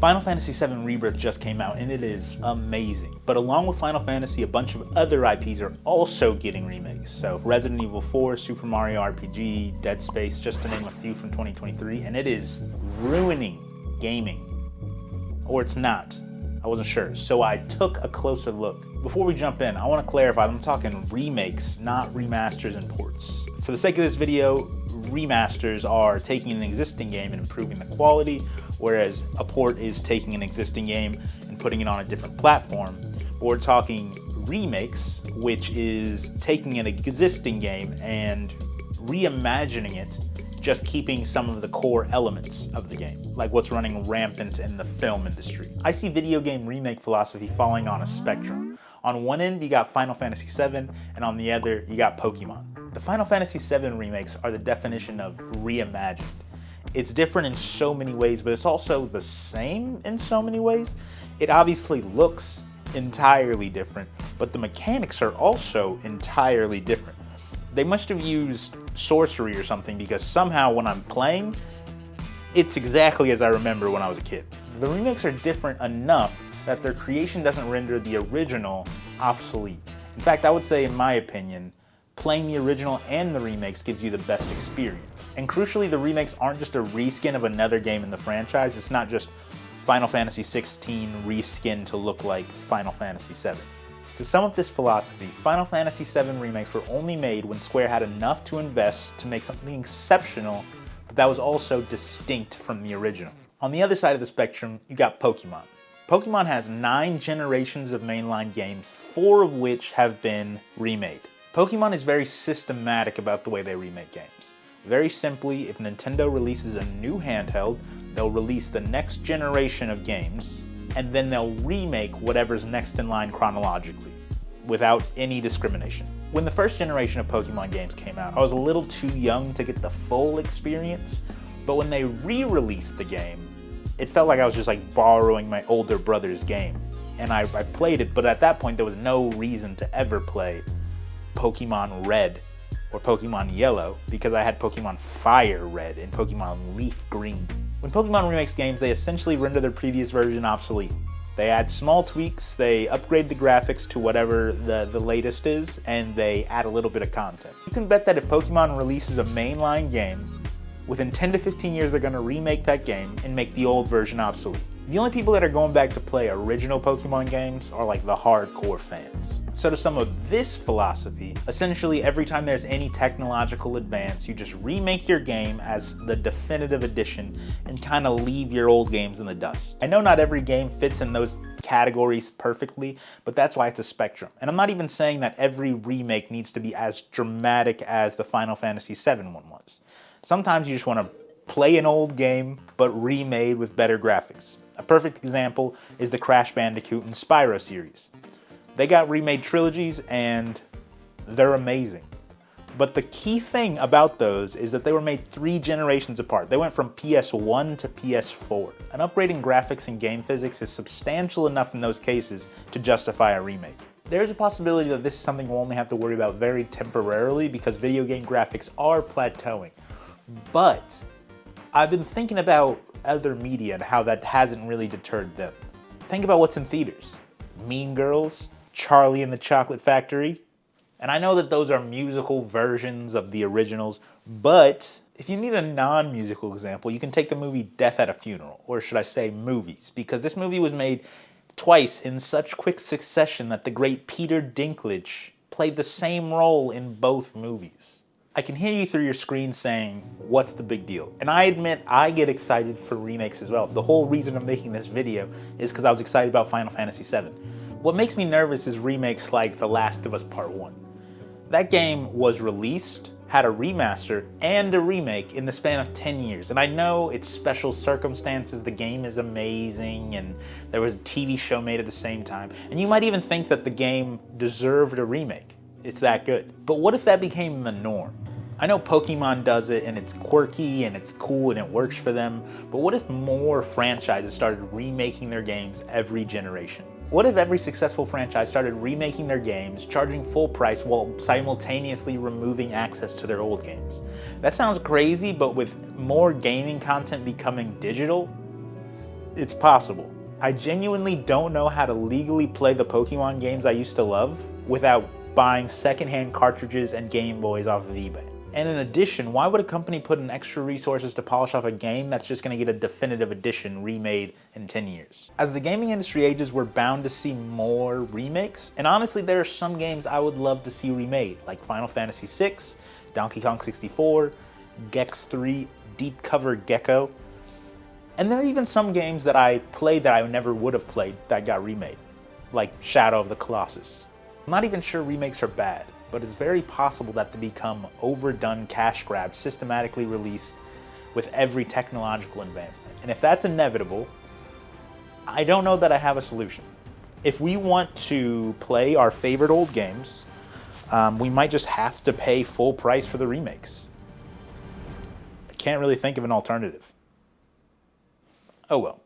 Final Fantasy VII Rebirth just came out and it is amazing. But along with Final Fantasy, a bunch of other IPs are also getting remakes. So Resident Evil 4, Super Mario RPG, Dead Space, just to name a few from 2023, and it is ruining gaming. Or it's not. I wasn't sure, so I took a closer look. Before we jump in, I want to clarify, I'm talking remakes, not remasters and ports. For the sake of this video, remasters are taking an existing game and improving the quality, whereas a port is taking an existing game and putting it on a different platform. But we're talking remakes, which is taking an existing game and reimagining it, just keeping some of the core elements of the game, like what's running rampant in the film industry. I see video game remake philosophy falling on a spectrum. On one end, you got Final Fantasy VII, and on the other, you got Pokemon. The Final Fantasy VII remakes are the definition of reimagined. It's different in so many ways, but it's also the same in so many ways. It obviously looks entirely different, but the mechanics are also entirely different. They must have used sorcery or something, because somehow when I'm playing, it's exactly as I remember when I was a kid. The remakes are different enough that their creation doesn't render the original obsolete. In fact, I would say, in my opinion, playing the original and the remakes gives you the best experience. And crucially, the remakes aren't just a reskin of another game in the franchise. It's not just Final Fantasy XVI reskin to look like Final Fantasy VII. To sum up this philosophy, Final Fantasy VII remakes were only made when Square had enough to invest to make something exceptional, but that was also distinct from the original. On the other side of the spectrum, you got Pokemon. Pokemon has 9 generations of mainline games, 4 of which have been remade. Pokemon is very systematic about the way they remake games. Very simply, if Nintendo releases a new handheld, they'll release the next generation of games, and then they'll remake whatever's next in line chronologically, without any discrimination. When the first generation of Pokemon games came out, I was a little too young to get the full experience, but when they re-released the game, it felt like I was just like borrowing my older brother's game. And I played it, but at that point there was no reason to ever play Pokemon Red or Pokemon Yellow, because I had Pokemon Fire Red and Pokemon Leaf Green. When Pokemon remakes games, they essentially render their previous version obsolete. They add small tweaks, they upgrade the graphics to whatever the latest is, and they add a little bit of content. You can bet that if Pokemon releases a mainline game, within 10 to 15 years they're going to remake that game and make the old version obsolete. The only people that are going back to play original Pokemon games are like the hardcore fans. So to sum up this philosophy, essentially every time there's any technological advance, you just remake your game as the definitive edition and kind of leave your old games in the dust. I know not every game fits in those categories perfectly, but that's why it's a spectrum. And I'm not even saying that every remake needs to be as dramatic as the Final Fantasy VII one was. Sometimes you just want to play an old game, but remade with better graphics. A perfect example is the Crash Bandicoot and Spyro series. They got remade trilogies and they're amazing. But the key thing about those is that they were made 3 generations apart. They went from PS1 to PS4. And upgrading graphics and game physics is substantial enough in those cases to justify a remake. There's a possibility that this is something we'll only have to worry about very temporarily, because video game graphics are plateauing. But I've been thinking about other media and how that hasn't really deterred them. Think about what's in theaters. Mean Girls, Charlie and the Chocolate Factory. And I know that those are musical versions of the originals, but if you need a non-musical example, you can take the movie Death at a Funeral, or should I say movies, because this movie was made twice in such quick succession that the great Peter Dinklage played the same role in both movies. I can hear you through your screen saying, what's the big deal? And I admit I get excited for remakes as well. The whole reason I'm making this video is because I was excited about Final Fantasy VII. What makes me nervous is remakes like The Last of Us Part 1. That game was released, had a remaster, and a remake in the span of 10 years. And I know it's special circumstances, the game is amazing, and there was a TV show made at the same time. And you might even think that the game deserved a remake. It's that good. But what if that became the norm? I know Pokemon does it and it's quirky and it's cool and it works for them, but what if more franchises started remaking their games every generation? What if every successful franchise started remaking their games, charging full price while simultaneously removing access to their old games? That sounds crazy, but with more gaming content becoming digital, It's possible. I genuinely don't know how to legally play the Pokemon games I used to love without buying secondhand cartridges and Game Boys off of eBay. And in addition, why would a company put in extra resources to polish off a game that's just going to get a definitive edition remade in 10 years? As the gaming industry ages, we're bound to see more remakes. And honestly, there are some games I would love to see remade, like Final Fantasy VI, Donkey Kong 64, Gex 3, Deep Cover Gecko. And there are even some games that I played that I never would have played that got remade, like Shadow of the Colossus. I'm not even sure remakes are bad, but it's very possible that they become overdone cash grabs systematically released with every technological advancement. And if that's inevitable, I don't know that I have a solution. If we want to play our favorite old games, we might just have to pay full price for the remakes. I can't really think of an alternative. Oh well.